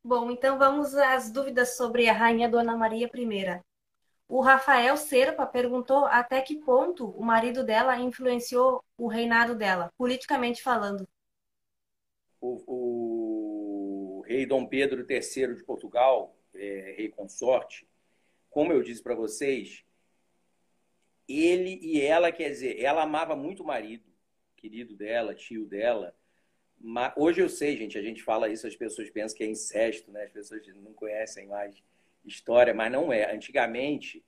Bom, então vamos às dúvidas sobre a Rainha Dona Maria I. O Rafael Serpa perguntou até que ponto o marido dela influenciou o reinado dela, politicamente falando. O rei Dom Pedro III de Portugal, rei consorte, como eu disse para vocês, ele e ela, quer dizer, ela amava muito o marido, querido dela, tio dela. Mas hoje eu sei, gente, a gente fala isso, as pessoas pensam que é incesto, né? As pessoas não conhecem mais história, mas não é. Antigamente,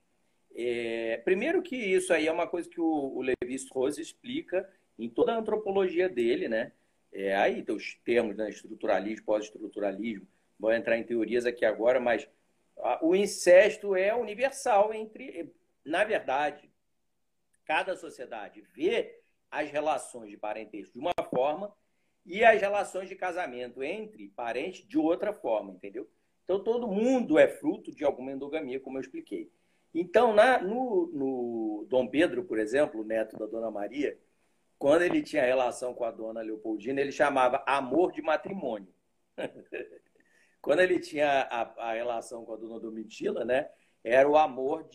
primeiro que isso aí é uma coisa que o Lévi-Strauss explica em toda a antropologia dele, né? Aí tem os termos, né? Estruturalismo, pós-estruturalismo, vou entrar em teorias aqui agora, mas o incesto é universal entre, na verdade, cada sociedade vê as relações de parentesco de uma forma e as relações de casamento entre parentes de outra forma, entendeu? Então, todo mundo é fruto de alguma endogamia, como eu expliquei. Então, no Dom Pedro, por exemplo, o neto da Dona Maria, quando ele tinha relação com a Dona Leopoldina, ele chamava amor de matrimônio. Quando ele tinha a relação com a Dona Domitila, né, era o amor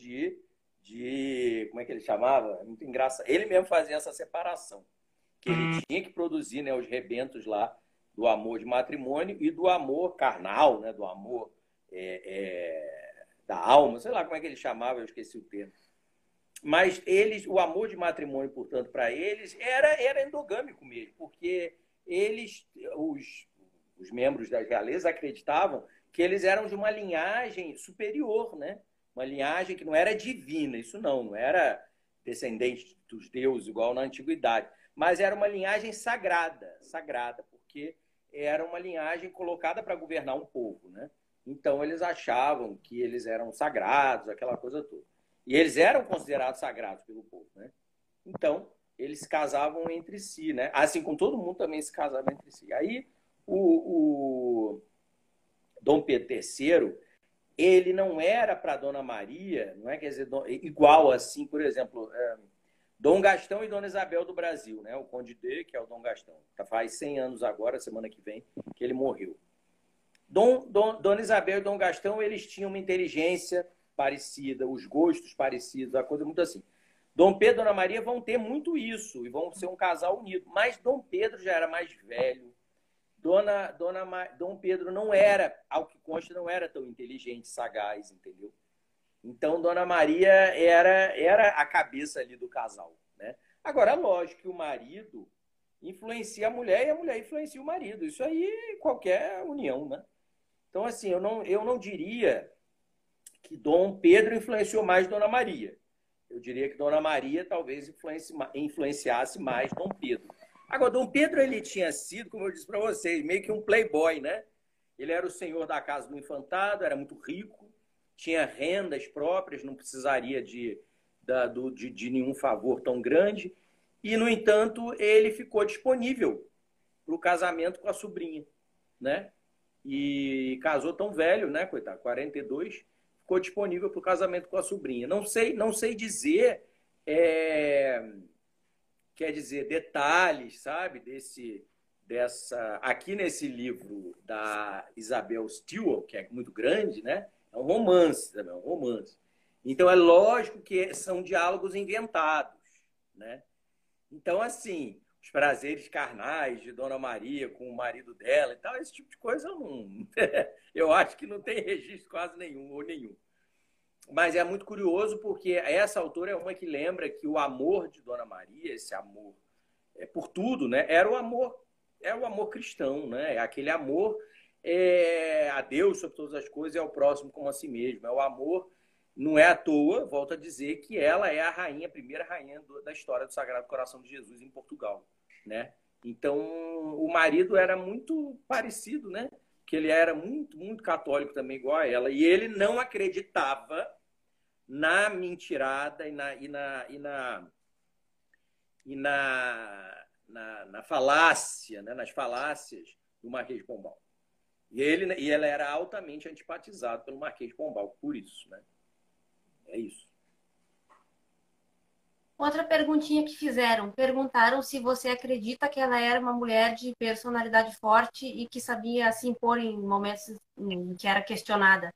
como é que ele chamava? É muito engraçado. Ele mesmo fazia essa separação, que ele tinha que produzir, né, os rebentos lá do amor de matrimônio e do amor carnal, né, do amor da alma, sei lá como é que ele chamava, eu esqueci o termo. Mas eles, o amor de matrimônio, portanto, para eles era endogâmico mesmo, porque eles, os membros da realeza, acreditavam que eles eram de uma linhagem superior, né? Uma linhagem que não era divina, isso não era descendente dos deuses igual na antiguidade, mas era uma linhagem sagrada, sagrada, porque era uma linhagem colocada para governar um povo, né? Então eles achavam que eles eram sagrados, aquela coisa toda. E eles eram considerados sagrados pelo povo, né? Então, eles se casavam entre si, né? Assim como todo mundo também se casava entre si. Aí, o Dom Pedro III, ele não era para Dona Maria, não é quer dizer igual assim, por exemplo, Dom Gastão e Dona Isabel do Brasil, né? O Conde D, que é o Dom Gastão. Faz 100 anos agora, semana que vem, que ele morreu. Dona Isabel e Dom Gastão, eles tinham uma inteligência parecida, os gostos parecidos, a coisa muito assim. Dom Pedro e Dona Maria vão ter muito isso e vão ser um casal unido. Mas Dom Pedro já era mais velho. Dom Pedro não era, ao que consta, não era tão inteligente, sagaz, entendeu? Então, Dona Maria era a cabeça ali do casal, né? Agora, lógico que o marido influencia a mulher e a mulher influencia o marido. Isso aí, qualquer união, né? Então, assim, eu não diria que Dom Pedro influenciou mais Dona Maria. Eu diria que Dona Maria talvez influenciasse mais Dom Pedro. Agora, Dom Pedro, ele tinha sido, como eu disse para vocês, meio que um playboy, né? Ele era o senhor da casa do infantado, era muito rico, tinha rendas próprias, não precisaria de nenhum favor tão grande. E, no entanto, ele ficou disponível para o casamento com a sobrinha, né? E casou tão velho, né, coitado, 42, ficou disponível para o casamento com a sobrinha. Não sei dizer, é, quer dizer, detalhes, sabe, aqui nesse livro da Isabel Stewart, que é muito grande, né, é um romance também, é um romance. Então é lógico que são diálogos inventados, né? Então, assim, os prazeres carnais de Dona Maria com o marido dela e tal, esse tipo de coisa eu não. Eu acho que não tem registro quase nenhum, ou nenhum. Mas é muito curioso porque essa autora é uma que lembra que o amor de Dona Maria, esse amor por tudo, né, era o amor cristão, né? É aquele amor a Deus sobre todas as coisas e ao próximo como a si mesmo. É o amor, não é à toa, volto a dizer, que ela é a rainha, a primeira rainha da história do Sagrado Coração de Jesus em Portugal, né? Então, o marido era muito parecido, né? Que ele era muito, muito católico também, igual a ela. E ele não acreditava na mentirada e na falácia, né? Nas falácias do Marquês de Pombal. E ela era altamente antipatizado pelo Marquês de Pombal, por isso, né? É isso. Outra perguntinha que fizeram. Perguntaram se você acredita que ela era uma mulher de personalidade forte e que sabia se impor em momentos em que era questionada.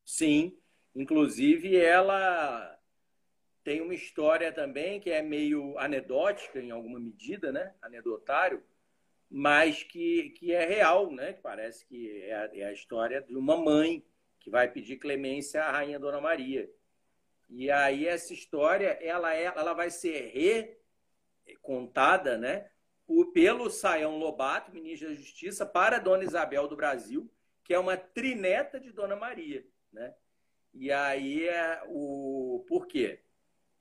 Sim, inclusive ela tem uma história também que é meio anedótica em alguma medida, né? Anedotário, mas que é real, né? Que parece que é a história de uma mãe que vai pedir clemência à rainha Dona Maria. E aí essa história ela vai ser recontada, né? Pelo Sayão Lobato, ministro da Justiça, para Dona Isabel do Brasil, que é uma trineta de Dona Maria, né? E aí por quê?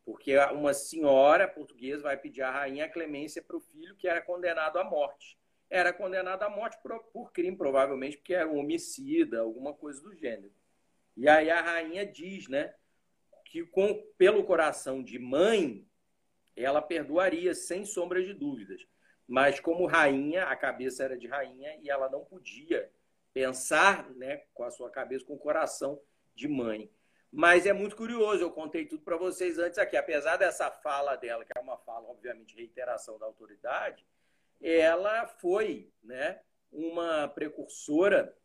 Porque uma senhora portuguesa vai pedir à rainha a clemência para o filho que era condenado à morte. Era condenado à morte por crime, provavelmente porque era um homicida, alguma coisa do gênero. E aí a rainha diz, né, que pelo coração de mãe, ela perdoaria, sem sombra de dúvidas. Mas como rainha, a cabeça era de rainha e ela não podia pensar, né, com a sua cabeça, com o coração de mãe. Mas é muito curioso, eu contei tudo para vocês antes aqui. Apesar dessa fala dela, que é uma fala, obviamente, reiteração da autoridade, ela foi, né, uma precursora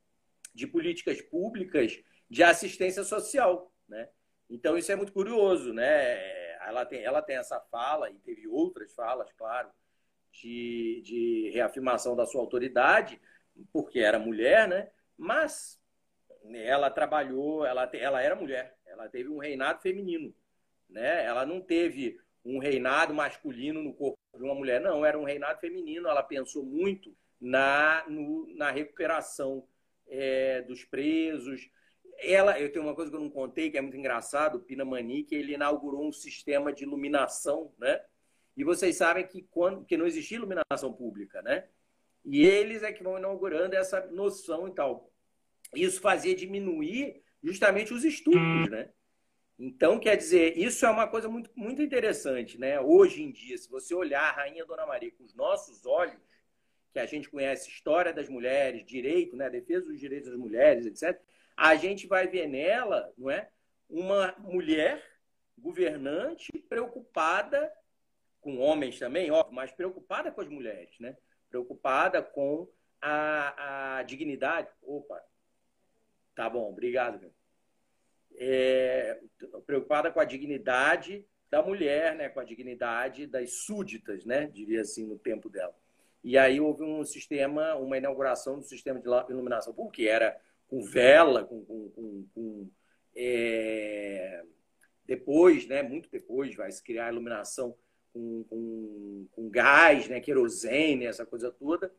de políticas públicas de assistência social, né? Então isso é muito curioso, né? Ela tem essa fala e teve outras falas, claro, de reafirmação da sua autoridade, porque era mulher, né? Mas ela trabalhou, ela era mulher, ela teve um reinado feminino, né? Ela não teve um reinado masculino no corpo de uma mulher, não, era um reinado feminino. Ela pensou muito na recuperação dos presos. Eu tenho uma coisa que eu não contei, que é muito engraçado, o Pinamani, que ele inaugurou um sistema de iluminação, né? E vocês sabem que não existia iluminação pública, né? E eles é que vão inaugurando essa noção e tal. Isso fazia diminuir justamente os estupros, né? Então, quer dizer, isso é uma coisa muito, muito interessante, né? Hoje em dia, se você olhar a Rainha Dona Maria com os nossos olhos, que a gente conhece história das mulheres, direito, né? Defesa dos direitos das mulheres, etc., a gente vai ver nela, não é? Uma mulher governante preocupada com homens também, óbvio, mas preocupada com as mulheres, né? Preocupada com a dignidade. Opa, tá bom, obrigado. Preocupada com a dignidade da mulher, né? Com a dignidade das súditas, né? Diria assim, no tempo dela. E aí houve um sistema, uma inauguração do sistema de iluminação pública, que era com vela, depois, né? Muito depois, vai se criar a iluminação com gás, né? Querosene, essa coisa toda.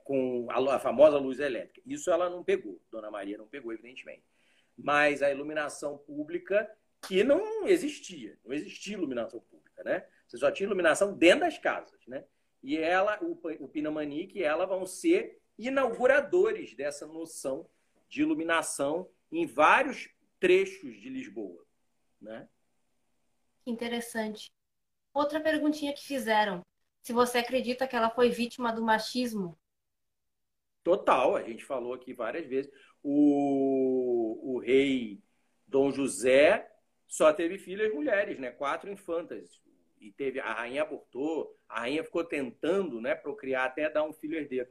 Com a famosa luz elétrica. Isso ela não pegou, Dona Maria não pegou, evidentemente. Mas a iluminação pública, que não existia iluminação pública, né? Você só tinha iluminação dentro das casas, né? E o Pinamani, que ela vão ser inauguradores dessa noção de iluminação em vários trechos de Lisboa, né? Interessante. Outra perguntinha que fizeram. Se você acredita que ela foi vítima do machismo? Total, a gente falou aqui várias vezes. O rei Dom José só teve filhas mulheres, né? 4 infantas. E a rainha abortou, a rainha ficou tentando, né, procriar até dar um filho herdeiro.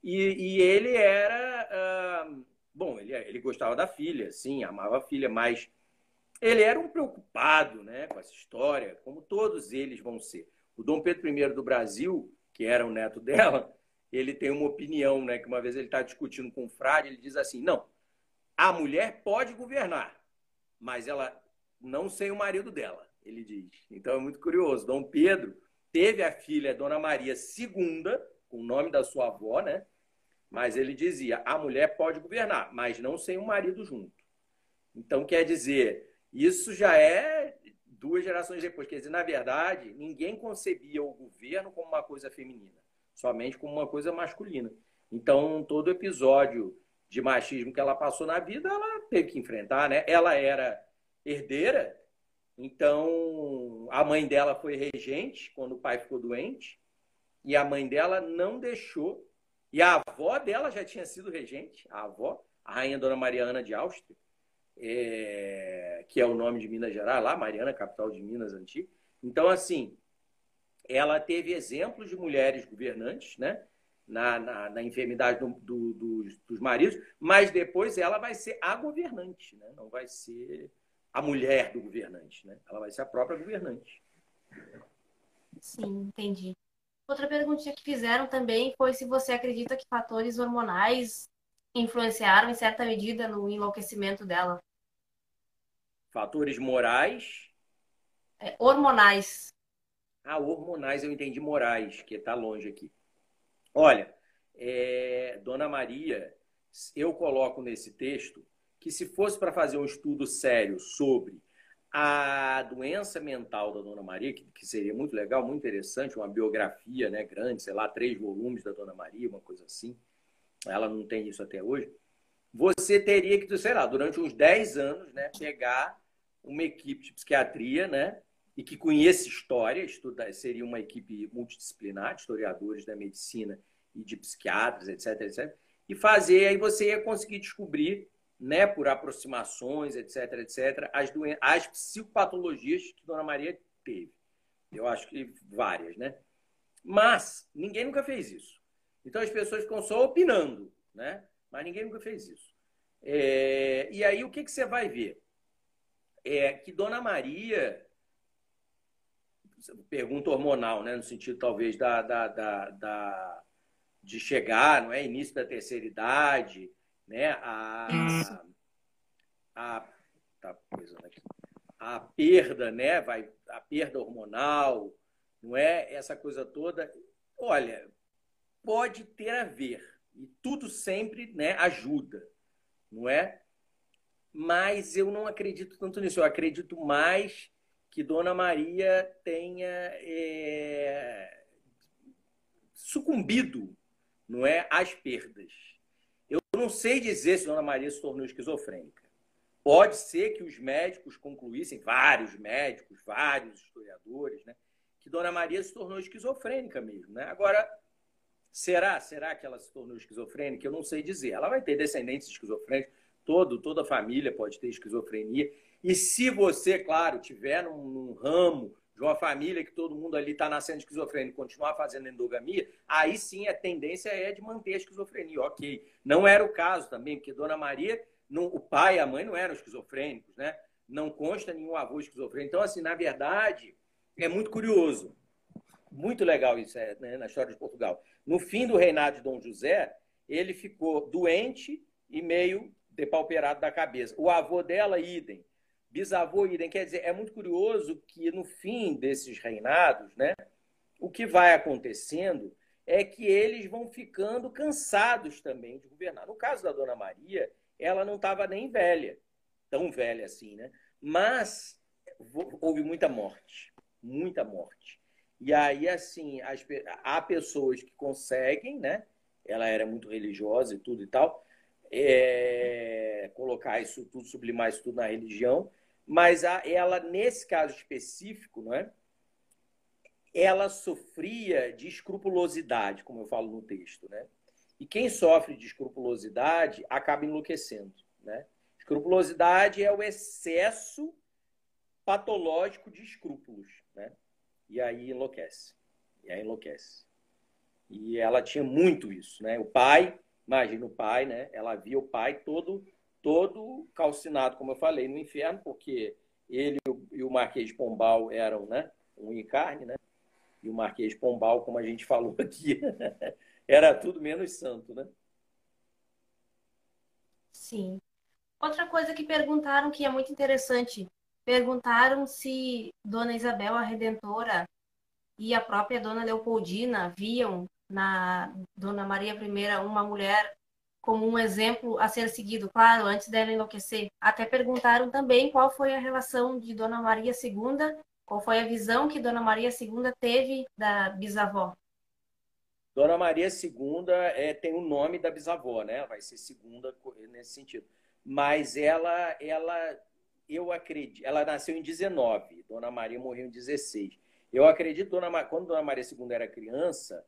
E ele era. Bom, ele gostava da filha, sim, amava a filha, mas ele era um preocupado, né, com essa história, como todos eles vão ser. O Dom Pedro I do Brasil, que era o neto dela, ele tem uma opinião, né, que uma vez ele está discutindo com um frade, ele diz assim, não, a mulher pode governar, mas ela não sem o marido dela, ele diz. Então é muito curioso. Dom Pedro teve a filha Dona Maria II, com o nome da sua avó, né? Mas ele dizia, a mulher pode governar, mas não sem o marido junto. Então, quer dizer, isso já é 2 gerações depois. Quer dizer, na verdade, ninguém concebia o governo como uma coisa feminina, somente como uma coisa masculina. Então, todo episódio de machismo que ela passou na vida, ela teve que enfrentar, né? Ela era herdeira, então a mãe dela foi regente quando o pai ficou doente, e a mãe dela não deixou, e a avó dela já tinha sido regente, a avó, a rainha Dona Mariana de Áustria, que é o nome de Minas Gerais, lá, Mariana, capital de Minas antiga. Então, assim, ela teve exemplos de mulheres governantes, né? Na enfermidade dos maridos, mas depois ela vai ser a governante, né? Não vai ser a mulher do governante, né? Ela vai ser a própria governante. Sim, entendi. Outra perguntinha que fizeram também foi se você acredita que fatores hormonais influenciaram em certa medida no enlouquecimento dela. Fatores morais. Hormonais. Hormonais, eu entendi morais, que está longe aqui. Olha, Dona Maria, eu coloco nesse texto que se fosse para fazer um estudo sério sobre a doença mental da Dona Maria, que seria muito legal, muito interessante, uma biografia, né, grande, sei lá, 3 volumes da Dona Maria, uma coisa assim. Ela não tem isso até hoje. Você teria que, sei lá, durante uns 10 anos, né, pegar uma equipe de psiquiatria, né, e que conheça história, seria uma equipe multidisciplinar, de historiadores da medicina e de psiquiatras, etc, etc, e fazer, aí você ia conseguir descobrir, né, por aproximações, etc, etc, as psicopatologias que Dona Maria teve. Eu acho que várias, né? Mas ninguém nunca fez isso. Então as pessoas ficam só opinando, né? Mas ninguém nunca fez isso. E aí o que você vai ver? Que Dona Maria, pergunta hormonal, né? No sentido talvez de chegar, não é? Início da terceira idade, né? Tá pesando aqui. A perda, né? A perda hormonal, não é? Essa coisa toda. Olha, pode ter a ver. E tudo sempre, né, ajuda, não é? Mas eu não acredito tanto nisso. Eu acredito mais que Dona Maria tenha sucumbido, não é, às perdas. Eu não sei dizer se Dona Maria se tornou esquizofrênica. Pode ser que os médicos concluíssem, vários médicos, vários historiadores, né, que Dona Maria se tornou esquizofrênica mesmo, né? Agora, será que ela se tornou esquizofrênica? Eu não sei dizer. Ela vai ter descendentes esquizofrênicos, toda a família pode ter esquizofrenia. E se você, claro, tiver num ramo de uma família que todo mundo ali está nascendo esquizofrênico e continuar fazendo endogamia, aí sim a tendência é de manter a esquizofrenia. Ok. Não era o caso também, porque Dona Maria, o pai e a mãe não eram esquizofrênicos, né? Não consta nenhum avô esquizofrênico. Então, assim, na verdade, é muito curioso. Muito legal isso, né, na história de Portugal. No fim do reinado de Dom José, ele ficou doente e meio depauperado da cabeça. O avô dela, idem. Bisavô, idem. Quer dizer, é muito curioso que no fim desses reinados, né, o que vai acontecendo é que eles vão ficando cansados também de governar. No caso da Dona Maria, ela não estava nem velha, tão velha assim, né? Mas houve muita morte, muita morte. E aí, assim, há pessoas que conseguem, né? Ela era muito religiosa e tudo e tal, colocar isso tudo, sublimar isso tudo na religião, mas ela, nesse caso específico, não é? Ela sofria de escrupulosidade, como eu falo no texto, né? E quem sofre de escrupulosidade acaba enlouquecendo, né? Escrupulosidade é o excesso patológico de escrúpulos, né? E aí enlouquece. E ela tinha muito isso, né? O pai, imagina o pai, né? Ela via o pai todo calcinado, como eu falei, no inferno, porque ele e o Marquês de Pombal eram, né, unha e carne, né? E o Marquês de Pombal, como a gente falou aqui, era tudo menos santo, né? Sim. Outra coisa que perguntaram que é muito interessante, perguntaram se Dona Isabel a Redentora e a própria Dona Leopoldina viam na Dona Maria I uma mulher como um exemplo a ser seguido, claro, antes dela enlouquecer. Até perguntaram também qual foi a relação de Dona Maria II, qual foi a visão que Dona Maria II teve da bisavó. Dona Maria II tem o nome da bisavó, né? Vai ser segunda nesse sentido. Mas eu acredito, ela nasceu em 19, Dona Maria morreu em 16. Eu acredito, quando Dona Maria II era criança,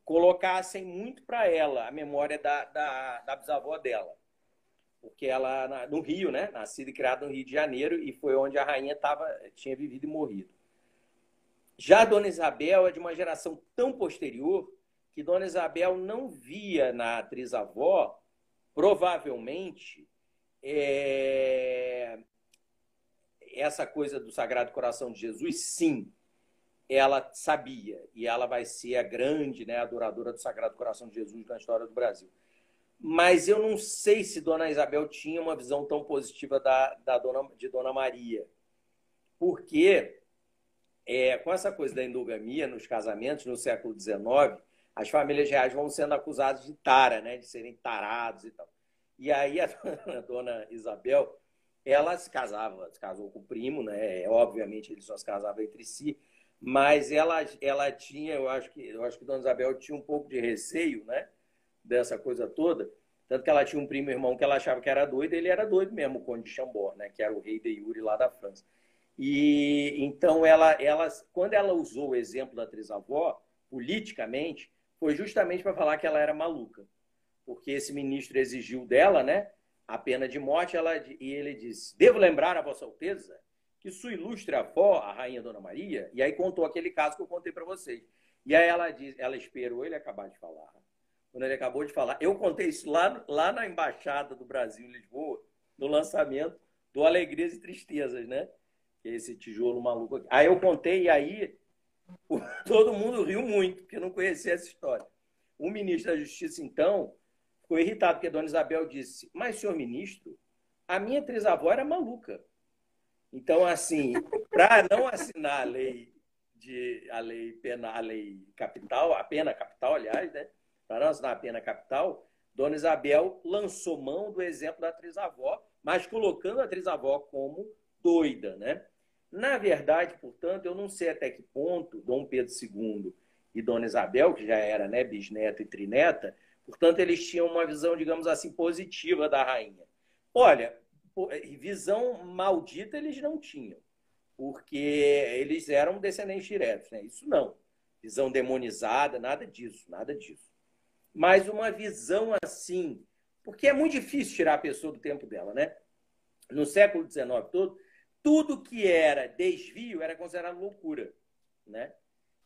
colocassem muito para ela a memória da bisavó dela. porque ela, no Rio, né? Nascida e criada no Rio de Janeiro, e foi onde a rainha tinha vivido e morrido. Já a Dona Isabel é de uma geração tão posterior que Dona Isabel não via na atriz-avó, provavelmente, essa coisa do Sagrado Coração de Jesus, sim, ela sabia, e ela vai ser a grande, né, adoradora do Sagrado Coração de Jesus na história do Brasil. Mas eu não sei se Dona Isabel tinha uma visão tão positiva de Dona Maria, porque com essa coisa da endogamia nos casamentos, no século XIX, as famílias reais vão sendo acusadas de tara, né, de serem tarados e tal. E aí a Dona Isabel, ela se casou com o primo, né? Obviamente eles só se casavam entre si, mas ela tinha, eu acho que Dona Isabel tinha um pouco de receio, né, dessa coisa toda, tanto que ela tinha um primo irmão que ela achava que era doido, ele era doido mesmo, o Conde de Chambord, né, que era o rei de Yuri lá da França. E então quando ela usou o exemplo da trisavó, politicamente, foi justamente para falar que ela era maluca, porque esse ministro exigiu dela, né, a pena de morte, e ele disse: devo lembrar a Vossa Alteza que sua ilustre avó, a rainha Dona Maria, e aí contou aquele caso que eu contei para vocês. E aí ela esperou ele acabar de falar. Quando ele acabou de falar, eu contei isso lá na Embaixada do Brasil em Lisboa, no lançamento do Alegrias e Tristezas, né? Que é esse tijolo maluco aqui. Aí eu contei e aí todo mundo riu muito, porque não conhecia essa história. O ministro da Justiça, então, ficou irritado, porque a Dona Isabel disse: mas, senhor ministro, a minha trisavó era maluca. Então, assim, para não assinar a lei capital, a pena capital, aliás, né? Para não assinar a pena capital, Dona Isabel lançou mão do exemplo da trisavó, mas colocando a trisavó como doida, né? Na verdade, portanto, eu não sei até que ponto Dom Pedro II e Dona Isabel, que já era, né, bisneta e trineta, portanto, eles tinham uma visão, digamos assim, positiva da rainha. Olha, visão maldita eles não tinham, porque eles eram descendentes diretos, né? Isso não. Visão demonizada, nada disso, nada disso. Mas uma visão assim, porque é muito difícil tirar a pessoa do tempo dela, né? No século XIX todo, tudo que era desvio era considerado loucura, né?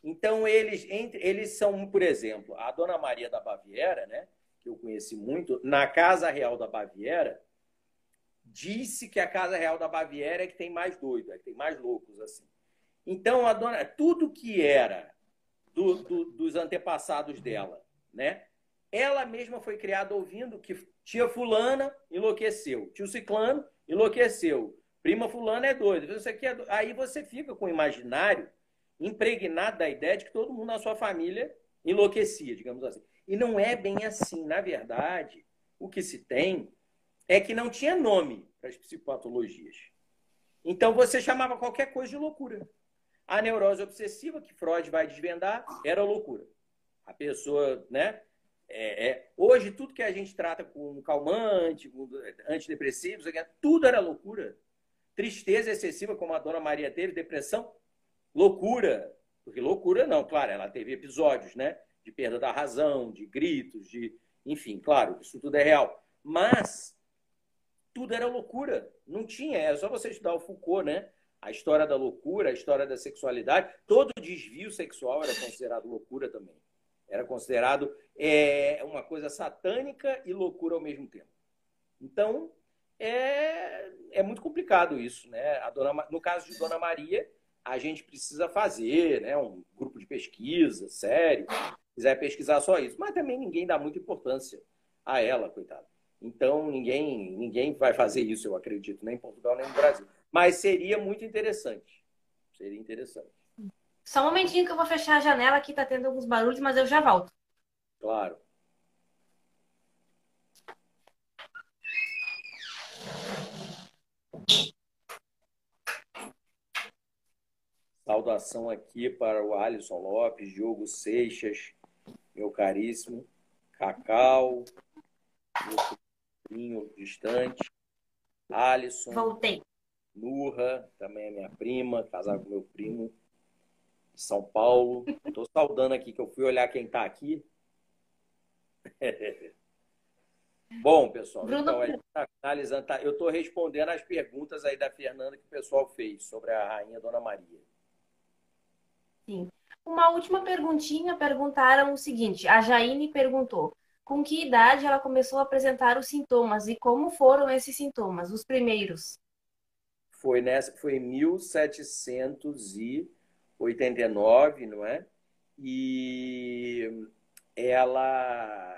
Então eles são, por exemplo, a Dona Maria da Baviera, né, que eu conheci muito, na Casa Real da Baviera, disse que a Casa Real da Baviera é que tem mais doido, é que tem mais loucos assim. Então tudo que era dos antepassados dela, né? Ela mesma foi criada ouvindo que tia fulana enlouqueceu, tio ciclano enlouqueceu, prima fulana é doida. Aí você fica com o imaginário impregnado da ideia de que todo mundo na sua família enlouquecia, digamos assim. E não é bem assim. Na verdade, o que se tem é que não tinha nome para as psicopatologias. Então você chamava qualquer coisa de loucura. A neurose obsessiva, que Freud vai desvendar, era loucura. A pessoa, né? Hoje, tudo que a gente trata com calmante, com antidepressivos, tudo era loucura. Tristeza excessiva, como a Dona Maria teve, depressão, loucura. Porque loucura não, claro, ela teve episódios, né? De perda da razão, de gritos, enfim, claro, isso tudo é real. Mas tudo era loucura. Não tinha, era só você estudar o Foucault, né? A história da loucura, a história da sexualidade, todo desvio sexual era considerado loucura também. Era considerado uma coisa satânica e loucura ao mesmo tempo. Então, é muito complicado isso, né? No caso de Dona Maria, a gente precisa fazer, né, um grupo de pesquisa sério, se quiser pesquisar só isso. Mas também ninguém dá muita importância a ela, coitada. Então, ninguém vai fazer isso, eu acredito, nem em Portugal, nem no Brasil. Mas seria muito interessante. Seria interessante. Só um momentinho que eu vou fechar a janela aqui, tá tendo alguns barulhos, mas eu já volto. Claro. Saudação aqui para o Alisson Lopes, Diogo Seixas, meu caríssimo, Cacau, meu sobrinho distante, Alisson. Voltei. Nurra, também é minha prima, casada com meu primo, de São Paulo. Estou saudando aqui, que eu fui olhar quem está aqui. Bom, pessoal, Bruno, então a gente está finalizando. Eu estou respondendo as perguntas aí da Fernanda que o pessoal fez sobre a Rainha Dona Maria. sim. Uma última perguntinha, perguntaram o seguinte, a Jaine perguntou, com que idade ela começou a apresentar os sintomas e como foram esses sintomas, os primeiros? Foi em 1789, não é? E ela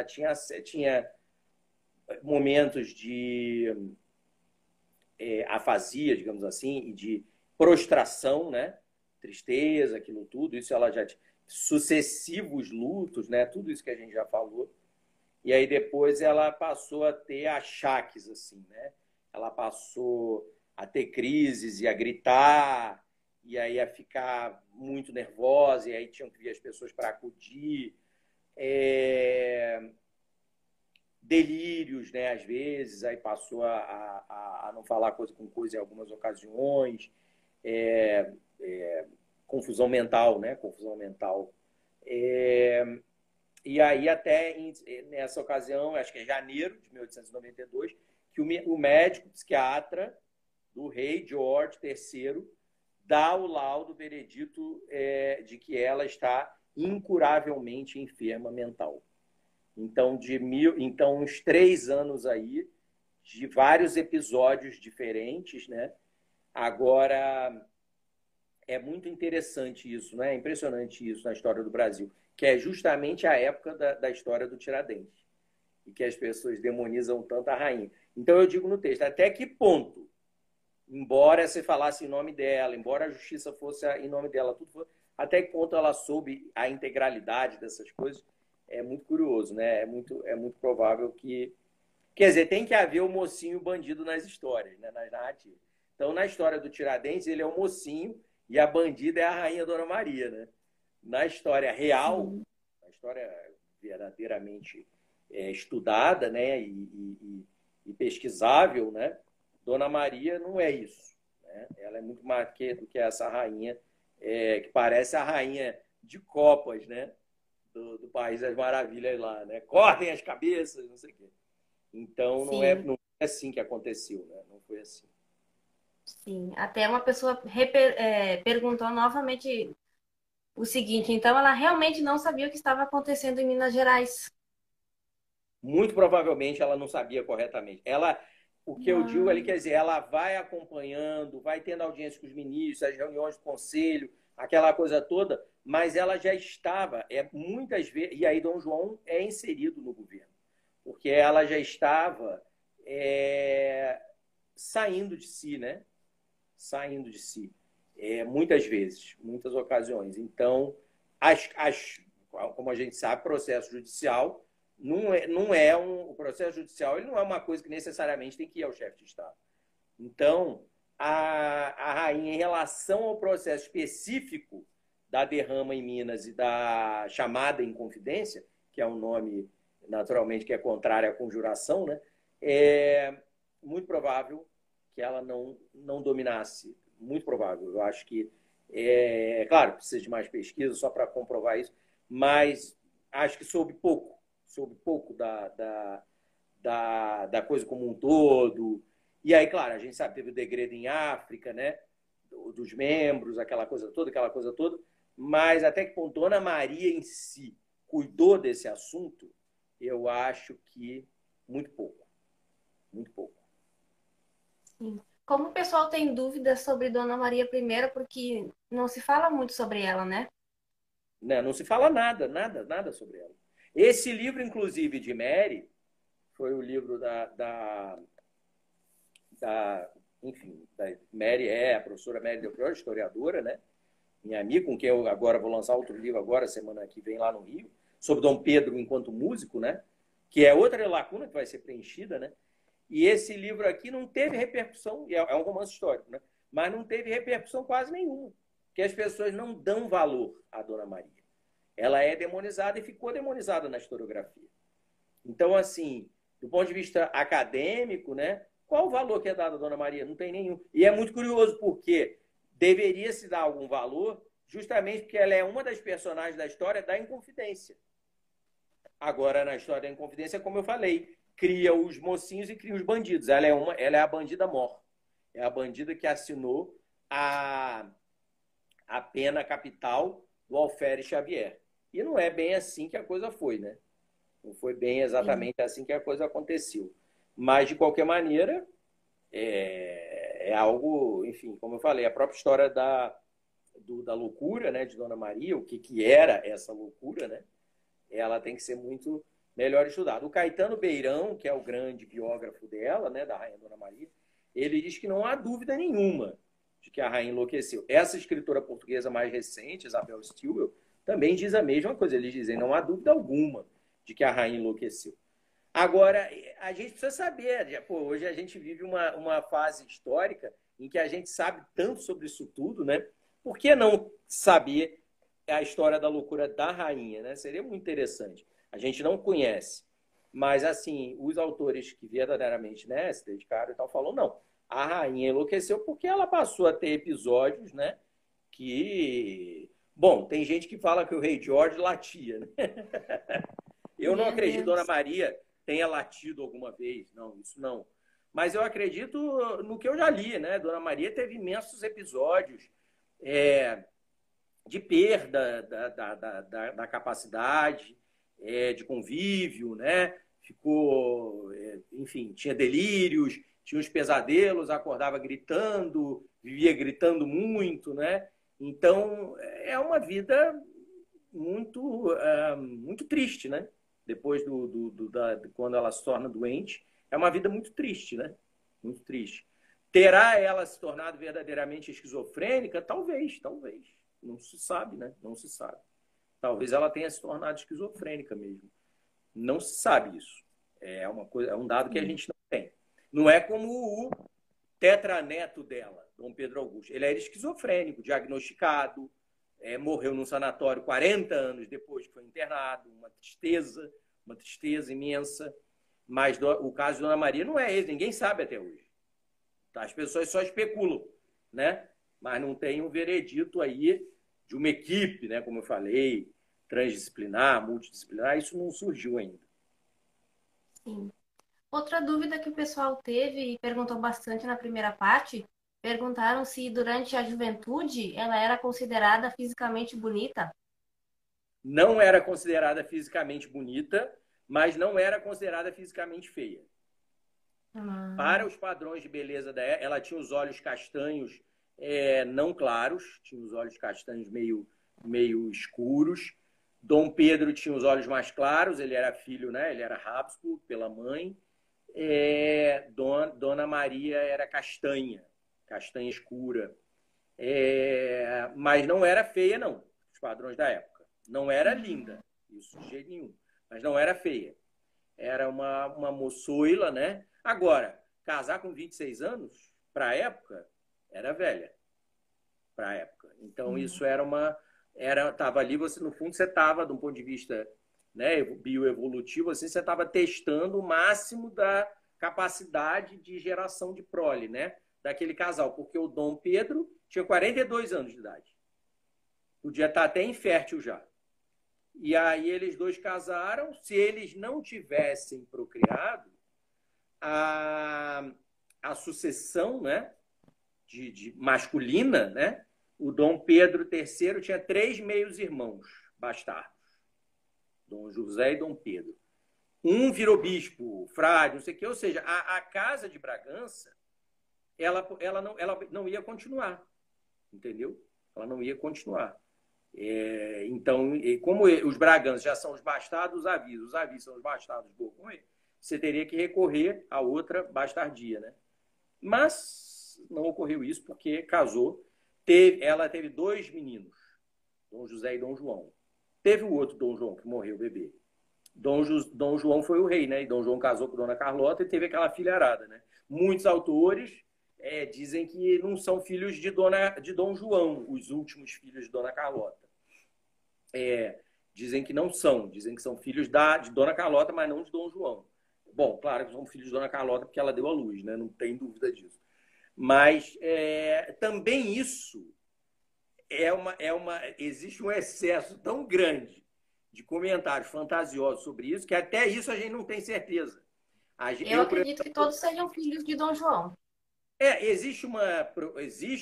tinha momentos de afasia, digamos assim, e de prostração, né? Tristeza, aquilo tudo, isso ela já tinha sucessivos lutos, né? Tudo isso que a gente já falou. E aí depois ela passou a ter achaques, assim, né? Ela passou a ter crises e a gritar, e aí a ficar muito nervosa, e aí tinham que vir as pessoas para acudir. Delírios, né? Às vezes, aí passou a não falar coisa com coisa em algumas ocasiões. É, confusão mental, né? Confusão mental. E aí, até nessa ocasião, acho que é janeiro de 1892, que o médico psiquiatra do rei George III dá o laudo, o veredito de que ela está incuravelmente enferma mental. Então, então uns 3 anos aí, de vários episódios diferentes, né? Agora, é muito interessante isso, né? É impressionante isso na história do Brasil, que é justamente a época da história do Tiradentes, e que as pessoas demonizam tanto a rainha. Então, eu digo no texto, até que ponto, embora se falasse em nome dela, embora a justiça fosse em nome dela, tudo fosse, até que ponto ela soube a integralidade dessas coisas, é muito curioso, né? É muito provável que... Quer dizer, tem que haver o mocinho e o bandido nas histórias, né? Nas narrativas. Então, na história do Tiradentes, ele é o mocinho e a bandida é a rainha Dona Maria, né? Na história real, Sim, na história verdadeiramente estudada, né? E pesquisável, né? Dona Maria não é isso, né? Ela é muito mais do que essa rainha, que parece a rainha de copas, né? Do País das Maravilhas lá, né? Cortem as cabeças, não sei o quê. Então, sim, não é assim que aconteceu, né? Não foi assim. sim. Até uma pessoa perguntou novamente o seguinte, então ela realmente não sabia o que estava acontecendo em Minas Gerais. Muito provavelmente ela não sabia corretamente. O que eu digo ali, Ah, quer dizer, ela vai acompanhando, vai tendo audiência com os ministros, as reuniões do conselho, aquela coisa toda, mas ela já estava, muitas vezes, e aí Dom João é inserido no governo, porque ela já estava saindo de si, né? Saindo de si. Muitas vezes, muitas ocasiões. Então, como a gente sabe, processo judicial o processo judicial ele não é uma coisa que necessariamente tem que ir ao chefe de Estado. Então, a rainha, em relação ao processo específico da derrama em Minas e da chamada em confidência, que é um nome, naturalmente, que é contrário à conjuração, né? É muito provável que ela não dominasse. Muito provável. Eu acho que, claro, precisa de mais pesquisa só para comprovar isso, mas acho que soube pouco da coisa como um todo. E aí, claro, a gente sabe, teve o degredo em África, né? Dos membros, aquela coisa toda. Mas até que ponto Dona Maria em si cuidou desse assunto, eu acho que muito pouco. Muito pouco. sim. Como o pessoal tem dúvidas sobre Dona Maria I, porque não se fala muito sobre ela, né? Né? Não se fala nada sobre ela. Esse livro, inclusive, de Mary, foi o livro enfim, da Mary, a professora Mary Del Priore, historiadora, né? Minha amiga, com quem eu agora vou lançar outro livro agora, semana que vem lá no Rio, sobre Dom Pedro enquanto músico, né? Que é outra lacuna que vai ser preenchida, né? E esse livro aqui não teve repercussão, é um romance histórico, né? Mas não teve repercussão quase nenhuma, porque as pessoas não dão valor à Dona Maria. Ela é demonizada e ficou demonizada na historiografia. Então, assim, do ponto de vista acadêmico, né? Qual o valor que é dado à Dona Maria? Não tem nenhum. E é muito curioso, porque deveria se dar algum valor justamente porque ela é uma das personagens da história da Inconfidência. Agora, na história da Inconfidência, como eu falei, cria os mocinhos e cria os bandidos. Ela é a bandida mor. É a bandida que assinou a, a pena capital do Alferes Xavier. E não é bem assim que a coisa foi, né? Não foi bem Sim. exatamente assim que a coisa aconteceu. Mas, de qualquer maneira, é algo, enfim, como eu falei, a própria história da loucura, né, de Dona Maria, o que era essa loucura, né? Ela tem que ser muito melhor estudada. O Caetano Beirão, que é o grande biógrafo dela, né, da Rainha Dona Maria, ele diz que não há dúvida nenhuma de que a rainha enlouqueceu. Essa escritora portuguesa mais recente, Isabel Stilwell, também diz a mesma coisa. Eles dizem, não há dúvida alguma de que a rainha enlouqueceu. Agora, a gente precisa saber, pô, hoje a gente vive uma fase histórica em que a gente sabe tanto sobre isso tudo, né? Por que não saber a história da loucura da rainha, né? Seria muito interessante. A gente não conhece, mas assim, os autores que verdadeiramente, né, se dedicaram e tal, falam, não, a rainha enlouqueceu porque ela passou a ter episódios, né, que... Bom, tem gente que fala que o rei George latia, né? Eu não Meu acredito, Dona Deus. Maria tenha latido alguma vez, não, isso não. Mas eu acredito no que eu já li, né? Dona Maria teve imensos episódios é, de perda da capacidade de convívio, né? Ficou, enfim, tinha delírios, tinha uns pesadelos, acordava gritando, vivia gritando muito, né? Então, é uma vida muito triste, né? Depois de quando ela se torna doente, é uma vida muito triste, né? Muito triste. Terá ela se tornado verdadeiramente esquizofrênica? Talvez, talvez. Não se sabe, né? Não se sabe. Talvez ela tenha se tornado esquizofrênica mesmo. Não se sabe isso. É uma coisa, é um dado que a Sim. gente não tem. Não é como o tetraneto dela, Dom Pedro Augusto. Ele era esquizofrênico, diagnosticado, morreu num sanatório 40 anos depois que foi internado, uma tristeza imensa. Mas o caso de Dona Maria não é esse, ninguém sabe até hoje. As pessoas só especulam, né? Mas não tem um veredito aí de uma equipe, né? Como eu falei, transdisciplinar, multidisciplinar, isso não surgiu ainda. Sim. Outra dúvida que o pessoal teve e perguntou bastante na primeira parte, perguntaram se durante a juventude ela era considerada fisicamente bonita. Não era considerada fisicamente bonita, mas não era considerada fisicamente feia. Para Ah, os padrões de beleza dela, ela tinha os olhos castanhos não claros, tinha os olhos castanhos meio escuros. Dom Pedro tinha os olhos mais claros, ele era filho, né? Ele era Habsburgo pela mãe. Dona Maria era castanha, castanha escura. Mas não era feia, não, os padrões da época. Não era linda, isso de jeito nenhum, mas não era feia. Era uma moçoila, né? Agora, casar com 26 anos, para a época, era velha. Para a época. Então, sim. isso estava ali, você, no fundo, você estava, de um ponto de vista, né, bioevolutivo, assim, você estava testando o máximo da capacidade de geração de prole, né? Daquele casal, porque o Dom Pedro tinha 42 anos de idade. Podia estar até infértil já. E aí eles dois casaram. Se eles não tivessem procriado, a, a sucessão, né, de masculina, né, o Dom Pedro III tinha 3 meios-irmãos bastardos, Dom José e Dom Pedro. Um virou bispo, frade, não sei o quê. Ou seja, a Casa de Bragança, ela não ia continuar, entendeu? Ela não ia continuar. Então, como os Braganças já são os bastardos, os Avis são os bastardos Borgonha, você teria que recorrer a outra bastardia, né? Mas não ocorreu isso porque casou. Ela teve 2 meninos, Dom José e Dom João. Teve o outro Dom João que morreu, bebê. Dom João foi o rei, né? E Dom João casou com Dona Carlota e teve aquela filharada, né? Muitos autores dizem que não são filhos de Dom João, os últimos filhos de Dona Carlota. Dizem que não são, dizem que são filhos de Dona Carlota, mas não de Dom João. Bom, claro que são filhos de Dona Carlota porque ela deu à luz, né? Não tem dúvida disso. Mas também isso existe um excesso tão grande de comentários fantasiosos sobre isso, que até isso a gente não tem certeza. Eu acredito que todos sejam filhos de Dom João. Existe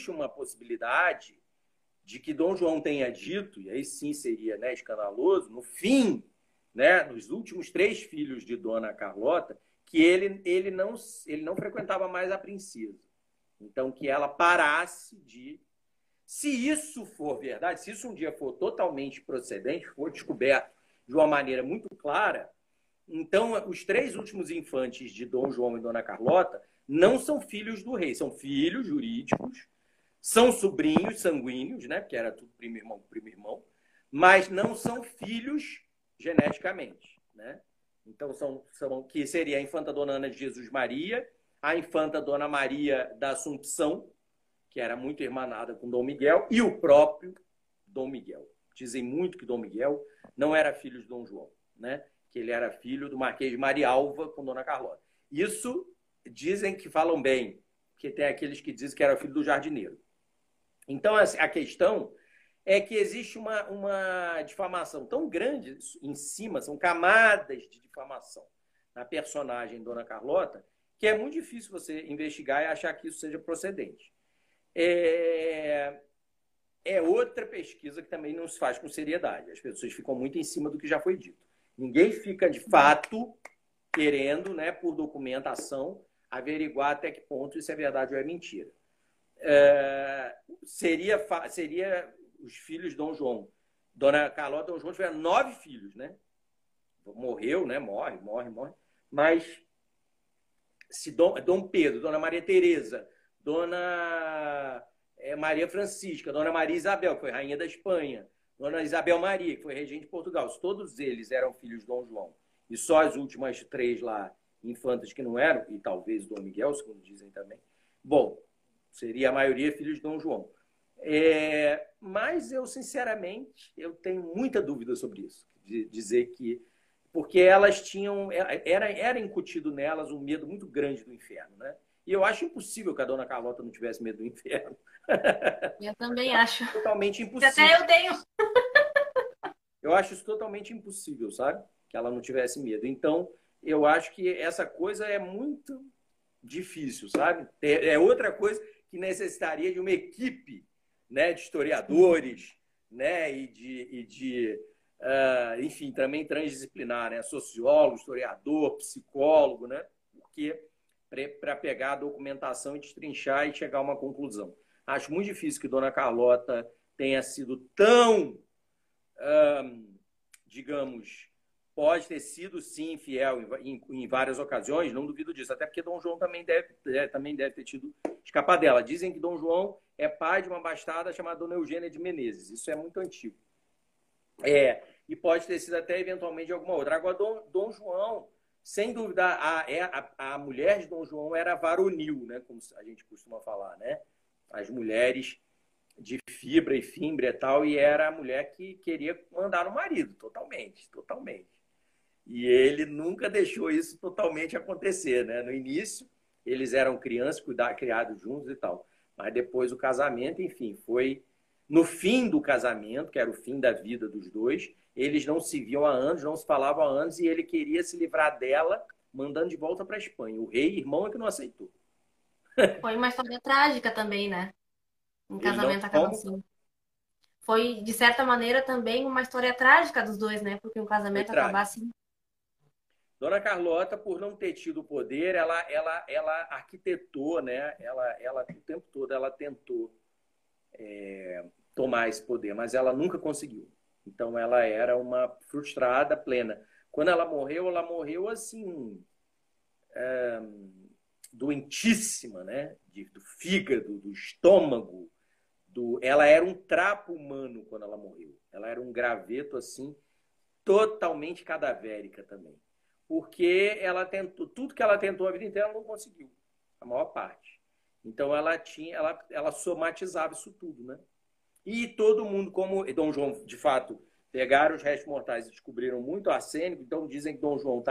uma possibilidade de que Dom João tenha dito, e aí sim seria, né, escandaloso, no fim, né, nos últimos 3 filhos de Dona Carlota, que ele não frequentava mais a princesa. Então, que ela parasse de... Se isso for verdade, se isso um dia for totalmente procedente, for descoberto de uma maneira muito clara, então os 3 últimos infantes de Dom João e Dona Carlota não são filhos do rei, são filhos jurídicos, são sobrinhos sanguíneos, né? Porque era tudo primo irmão, mas não são filhos geneticamente, né? Então que seria a infanta Dona Ana de Jesus Maria, a infanta Dona Maria da Assumpção, que era muito irmanada com Dom Miguel, e o próprio Dom Miguel. Dizem muito que Dom Miguel não era filho de Dom João, né? Que ele era filho do Marquês de Marialva com Dona Carlota. Isso dizem que falam bem, porque tem aqueles que dizem que era filho do jardineiro. Então, a questão é que existe uma difamação tão grande em cima, são camadas de difamação na personagem Dona Carlota, que é muito difícil você investigar e achar que isso seja procedente. É outra pesquisa que também não se faz com seriedade. As pessoas ficam muito em cima do que já foi dito. Ninguém fica, de fato, querendo, né, por documentação, averiguar até que ponto isso é verdade ou é mentira. Seria os filhos de Dom João. Dona Carlota e Dom João tiveram 9 filhos, né? Morreu, né? Morre. Mas se Dom Pedro, Dona Maria Teresa, Dona Maria Francisca, Dona Maria Isabel, que foi rainha da Espanha, Dona Isabel Maria, que foi regente de Portugal, se todos eles eram filhos de Dom João, e só as últimas 3 lá, infantas que não eram, e talvez Dom Miguel, segundo dizem também, bom, seria a maioria filhos de Dom João. Mas eu, sinceramente, eu tenho muita dúvida sobre isso. De dizer que... Porque elas tinham... Era incutido nelas um medo muito grande do inferno, né? E eu acho impossível que a Dona Carlota não tivesse medo do inferno. Eu também acho. Totalmente impossível. Até eu tenho. Eu acho isso totalmente impossível, sabe? Que ela não tivesse medo. Então, eu acho que essa coisa é muito difícil, sabe? É outra coisa que necessitaria de uma equipe, né, de historiadores, né, enfim, também transdisciplinar, né, sociólogo, historiador, psicólogo, né, porque para pegar a documentação e destrinchar e chegar a uma conclusão. Acho muito difícil que Dona Carlota tenha sido tão, digamos, pode ter sido, sim, infiel em várias ocasiões, não duvido disso, até porque Dom João também deve ter tido escapadela. Dizem que Dom João é pai de uma bastarda chamada Dona Eugênia de Menezes. Isso é muito antigo. E pode ter sido até, eventualmente, de alguma outra. Agora, Dom João, sem dúvida, a mulher de Dom João era varonil, né? Como a gente costuma falar, né? As mulheres de fibra e fímbria e tal, e era a mulher que queria mandar no marido, totalmente. E ele nunca deixou isso totalmente acontecer, né? No início, eles eram crianças, criados juntos e tal. Mas depois o casamento, enfim, foi... No fim do casamento, que era o fim da vida dos dois, eles não se viam há anos, não se falavam há anos, e ele queria se livrar dela, mandando de volta para a Espanha. O rei, irmão, é que não aceitou. Foi uma história trágica também, né? Um casamento acaba assim. Foi, de certa maneira, também uma história trágica dos dois, né? Porque um casamento acabar assim. Dona Carlota, por não ter tido poder, ela arquitetou, né? Ela o tempo todo ela tentou tomar esse poder, mas ela nunca conseguiu. Então ela era uma frustrada plena. Quando ela morreu assim, doentíssima, né? Do fígado, do estômago. Ela era um trapo humano quando ela morreu. Ela era um graveto assim, totalmente cadavérica também. Porque ela tentou, tudo que ela tentou a vida inteira, ela não conseguiu. A maior parte. Então ela somatizava isso tudo, né? E todo mundo, como Dom João, de fato, pegaram os restos mortais e descobriram muito arsênico, então dizem que Dom João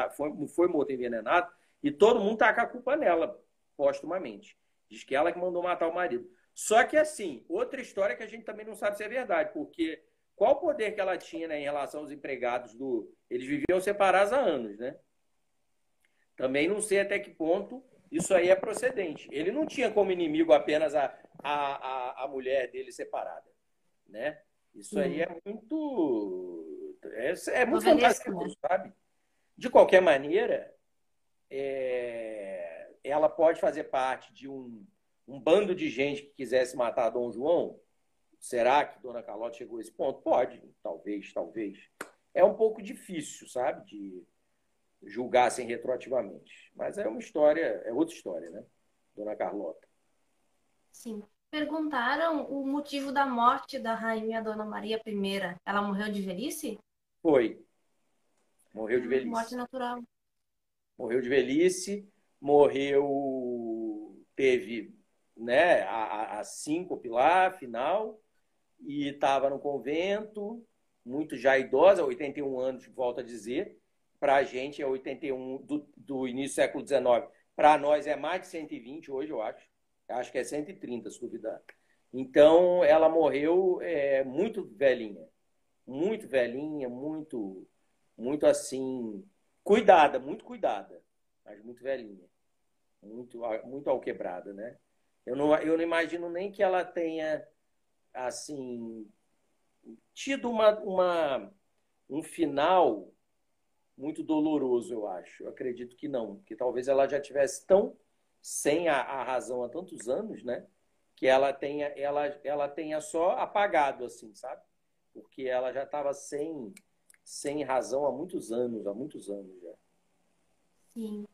foi morto envenenado, e todo mundo taca a culpa nela, postumamente. Diz que ela que mandou matar o marido. Só que, assim, outra história que a gente também não sabe se é verdade, porque qual o poder que ela tinha, né, em relação aos empregados do... Eles viviam separados há anos, né? Também não sei até que ponto isso aí é procedente. Ele não tinha como inimigo apenas a mulher dele separada, né? Isso aí Sim. é muito... É muito Novelesco, né? fantasioso, sabe? De qualquer maneira, ela pode fazer parte de um bando de gente que quisesse matar Dom João. Será que Dona Carlota chegou a esse ponto? Pode, talvez, talvez. É um pouco difícil, sabe, de julgar assim retroativamente. Mas é uma história, é outra história, né? Dona Carlota. Sim. Perguntaram o motivo da morte da rainha Dona Maria I. Ela morreu de velhice? Foi, morreu de Morte velhice. natural. Morreu de velhice, morreu, teve, né, a síncope lá, final, e estava no convento, muito já idosa, 81 anos, volto a dizer. Para a gente é 81 do início do século XIX. Para nós é mais de 120 hoje, eu acho. Acho que é 130, se duvidar. Então, ela morreu muito velhinha, muito assim, muito cuidada, mas muito velhinha, muito alquebrada, né? Eu não imagino nem que ela tenha, assim, tido um final muito doloroso, eu acho. Eu acredito que não, que talvez ela já tivesse tão sem a razão há tantos anos, né? Que ela tenha só apagado, assim, sabe? Porque ela já estava sem razão há muitos anos já. Sim.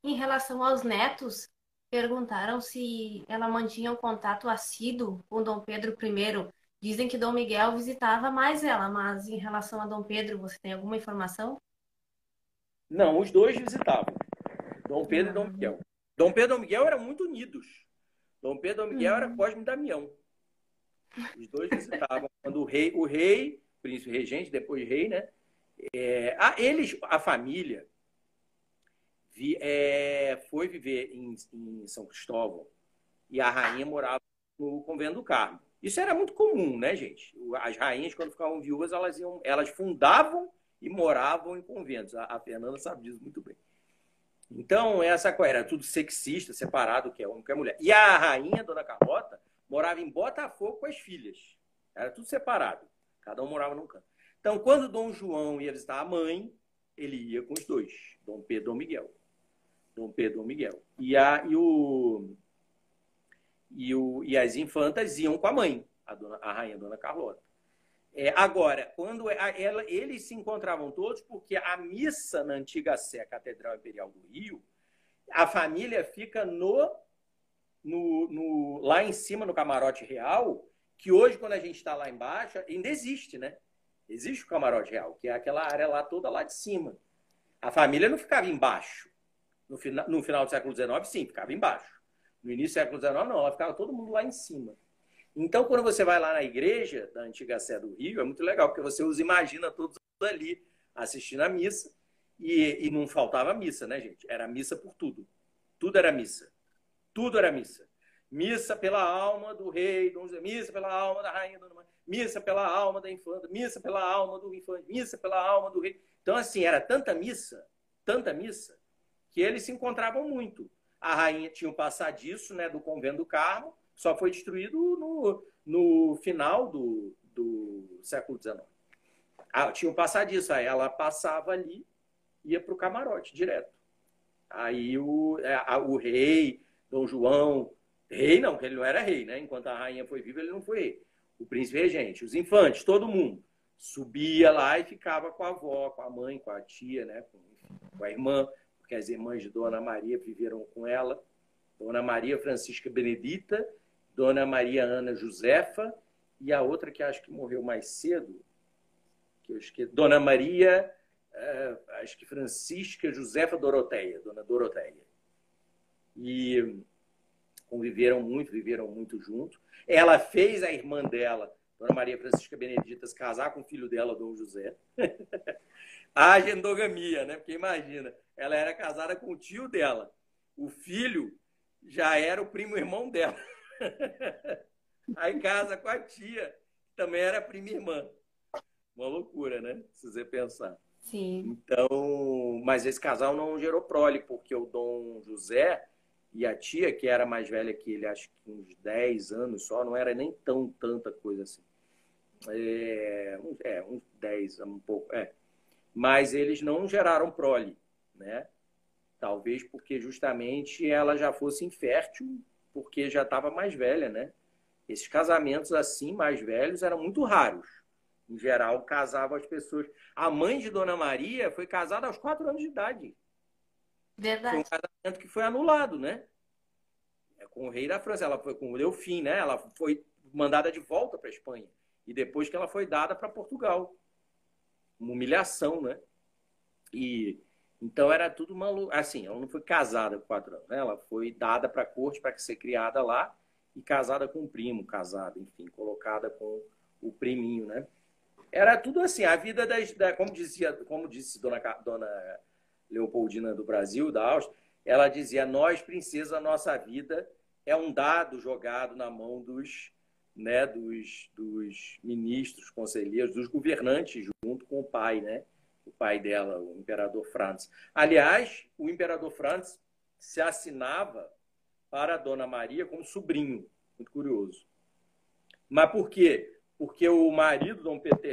Em relação aos netos, perguntaram se ela mantinha um contato assíduo com Dom Pedro I. Dizem que Dom Miguel visitava mais ela, mas em relação a Dom Pedro, você tem alguma informação? Não, os dois visitavam, Dom Pedro e Dom Uhum. Miguel. Dom Pedro e Dom Miguel eram muito unidos. Dom Pedro e Dom Miguel era Uhum. Cosme e Damião. Os dois visitavam. Quando príncipe regente, depois rei, né? A família, foi viver em São Cristóvão e a rainha morava no convento do Carmo. Isso era muito comum, né, gente? As rainhas, quando ficavam viúvas, elas fundavam e moravam em conventos. A Fernanda sabe disso muito bem. Então, essa era tudo sexista, separado, que é homem, que é mulher. E a rainha, Dona Carlota, morava em Botafogo com as filhas. Era tudo separado. Cada um morava num canto. Então, quando Dom João ia visitar a mãe, ele ia com os dois, Dom Pedro e Dom Miguel. Dom Pedro e Dom Miguel. E as infantas iam com a mãe, a rainha Dona Carlota. Agora, quando eles se encontravam todos, porque a missa na antiga Sé, Catedral Imperial do Rio, a família fica lá em cima, no camarote real, que hoje, quando a gente está lá embaixo, ainda existe, né? Existe o camarote real, que é aquela área lá toda lá de cima. A família não ficava embaixo. No final do século XIX, sim, ficava embaixo. No início do século XIX, não, ela ficava todo mundo lá em cima. Então, quando você vai lá na igreja da antiga Sé do Rio, é muito legal, porque você os imagina todos ali assistindo a missa, e não faltava missa, né, gente? Era missa por tudo. Tudo era missa. Tudo era missa. Missa pela alma do rei, missa pela alma da rainha, missa pela alma da infanta, missa pela alma do infante, missa pela alma do rei. Então, assim, era tanta missa, que eles se encontravam muito. A rainha tinha um passadiço, né, do convento do Carmo, só foi destruído no final do século XIX. Tinha um passadiço, aí ela passava ali, ia para o camarote direto. Aí o rei, Dom João, rei não, porque ele não era rei, né? Enquanto a rainha foi viva, ele não foi rei. O príncipe regente, os infantes, todo mundo subia lá e ficava com a avó, com a mãe, com a tia, né? Com a irmã, porque as irmãs de Dona Maria viveram com ela. Dona Maria Francisca Benedita, Dona Maria Ana Josefa e a outra que acho que morreu mais cedo, que eu esqueci, Dona Maria, acho que Francisca Josefa Doroteia, Dona Doroteia. E viveram muito juntos. Ela fez a irmã dela, Dona Maria Francisca Benedita, se casar com o filho dela, Dom José. Haja endogamia, né? Porque imagina, ela era casada com o tio dela. O filho já era o primo irmão dela. Aí casa com a tia, que também era prima irmã. Uma loucura, né? Se você pensar. Sim. Então, mas esse casal não gerou prole, porque o Dom José e a tia, que era mais velha que ele, acho que uns 10 anos só, não era nem tanta coisa assim. Uns 10, um pouco, Mas eles não geraram prole, né? Talvez porque justamente ela já fosse infértil, porque já estava mais velha, né? Esses casamentos assim, mais velhos, eram muito raros. Em geral, casavam as pessoas. A mãe de Dona Maria foi casada aos 4 anos de idade. Foi um Verdade. casamento que foi anulado, né? Com o rei da França. Ela foi com o Delfim, né? Ela foi mandada de volta para a Espanha. E depois que ela foi dada para Portugal. Uma humilhação, né? E então era tudo maluco. Assim, ela não foi casada com 4 anos, né? Ela foi dada para a corte para ser criada lá e casada com o primo, casada, enfim, colocada com o priminho, né? Era tudo assim, a vida como disse dona Leopoldina do Brasil, da Áustria, ela dizia: nós, princesa, a nossa vida é um dado jogado na mão dos ministros, conselheiros, dos governantes, junto com o pai, né? O pai dela, o imperador Franz. Aliás, o imperador Franz se assinava para a Dona Maria como sobrinho, muito curioso. Mas por quê? Porque o marido, Dom Pedro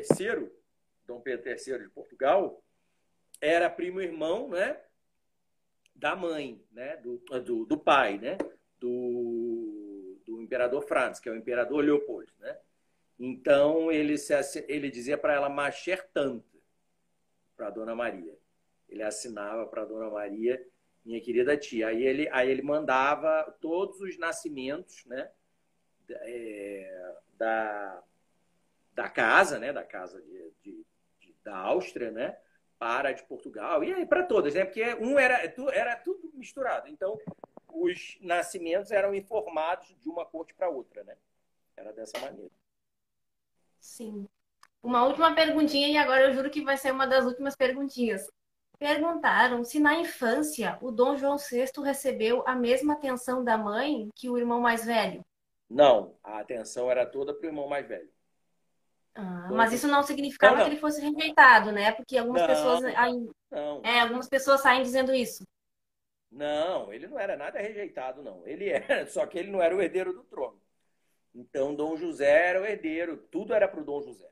III de Portugal, era primo irmão, né, da mãe, né, do pai, né, do imperador Franz, que é o imperador Leopoldo, né? Então ele dizia para ela ma chère tante, para a Dona Maria. Ele assinava para a Dona Maria, minha querida tia. Aí ele mandava todos os nascimentos, né, da, da casa, né, da casa da Áustria, né, para a de Portugal, e aí para todas, né, porque era tudo misturado. Então, os nascimentos eram informados de uma corte para outra, né? Era dessa maneira. Sim. Uma última perguntinha, e agora eu juro que vai ser uma das últimas perguntinhas. Perguntaram se na infância o Dom João VI recebeu a mesma atenção da mãe que o irmão mais velho. Não, a atenção era toda para o irmão mais velho. Ah, mas Todo... isso não Não, significava que ele não. fosse rejeitado, né? Porque Não, não. algumas pessoas saem dizendo isso. Não, ele não era nada rejeitado, não. Ele era, só que ele não era o herdeiro do trono. Então, Dom José era o herdeiro, tudo era para o Dom José.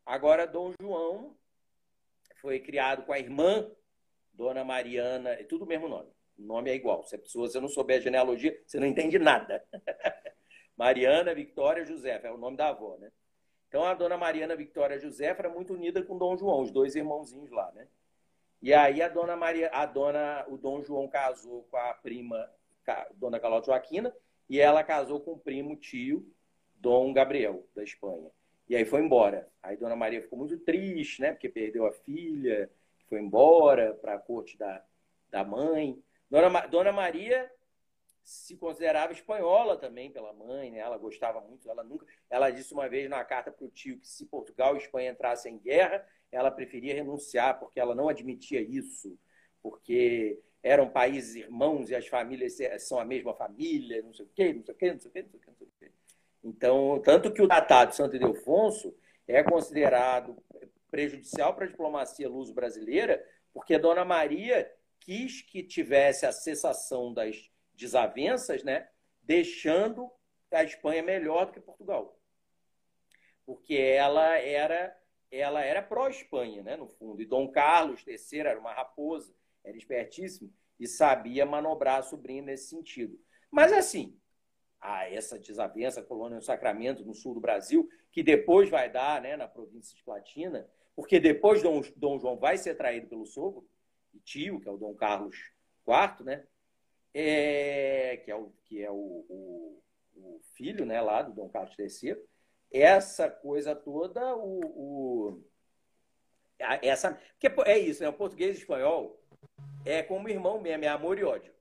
Agora, Dom João foi criado com a irmã, Dona Mariana, é tudo o mesmo nome. O nome é igual. Se você não souber a genealogia, você não entende nada. Mariana Victória Josefa, é o nome da avó, né? Então, a Dona Mariana Victória Josefa era muito unida com Dom João, os dois irmãozinhos lá, né? E aí o Dom João casou com a prima, Dona Carlota Joaquina, e ela casou com o primo tio, Dom Gabriel, da Espanha. E aí foi embora. Aí Dona Maria ficou muito triste, né? Porque perdeu a filha, que foi embora para a corte da mãe. Dona Maria se considerava espanhola também pela mãe, né? Ela gostava muito, ela disse uma vez na carta para o tio que se Portugal e Espanha entrassem em guerra, ela preferia renunciar porque ela não admitia isso, porque eram países irmãos e as famílias são a mesma família, não sei o quê, não sei o quê, não sei o quê, não sei o quê, não sei o quê. Então, tanto que o Tratado de Santo Ildefonso é considerado prejudicial para a diplomacia luso-brasileira, porque Dona Maria quis que tivesse a cessação das desavenças, né, deixando a Espanha melhor do que Portugal. Porque ela era pró-Espanha, né, no fundo. E Dom Carlos III era uma raposa, era espertíssimo e sabia manobrar a sobrinha nesse sentido. Mas assim, essa desavença, colônia do Sacramento, no sul do Brasil, que depois vai dar, né, na província de Platina, porque depois Dom João vai ser traído pelo sogro e tio, que é o Dom Carlos IV, né, que é o filho, né, lá do Dom Carlos III. Essa coisa toda, porque é isso, né, o português e o espanhol é como irmão mesmo, é amor e ódio.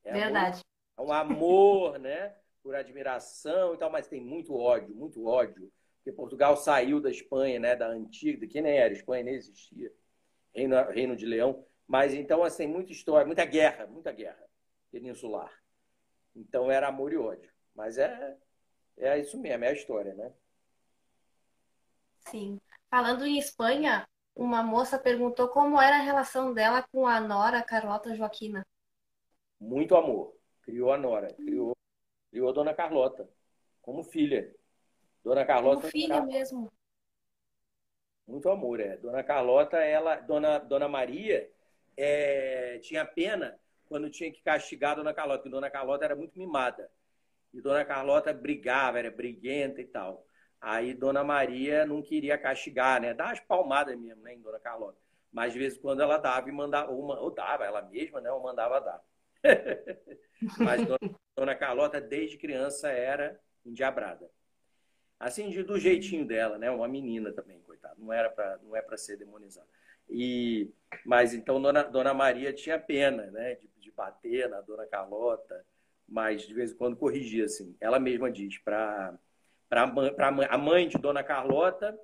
É amor e Verdade. é um amor, né? Por admiração e tal, mas tem muito ódio, muito ódio. Porque Portugal saiu da Espanha, né? Da antiga, que nem era, Espanha nem existia. Reino de Leão. Mas então, assim, muita história, muita guerra peninsular. Então era amor e ódio. Mas é isso mesmo, é a história, né? Sim. Falando em Espanha, uma moça perguntou como era a relação dela com a nora Carlota Joaquina. Muito amor. Criou a Nora, criou a Dona Carlota como filha. Dona Como Carlota filha mesmo. muito amor, é. Dona Carlota, Dona Maria, tinha pena quando tinha que castigar a Dona Carlota, porque Dona Carlota era muito mimada. E Dona Carlota brigava, era briguenta e tal. Aí Dona Maria não queria castigar, né? Dar umas palmadas mesmo, né, em Dona Carlota. Mas de vez em quando ela dava e mandava, ou dava ela mesma, né? Ou mandava dar. Mas Dona Carlota, desde criança, era endiabrada. Assim, do jeitinho dela, né? Uma menina também, coitada. Não é para ser demonizada. Mas então Dona Maria tinha pena, né? De bater na Dona Carlota, mas de vez em quando corrigia, assim. Ela mesma diz, a mãe de Dona Carlota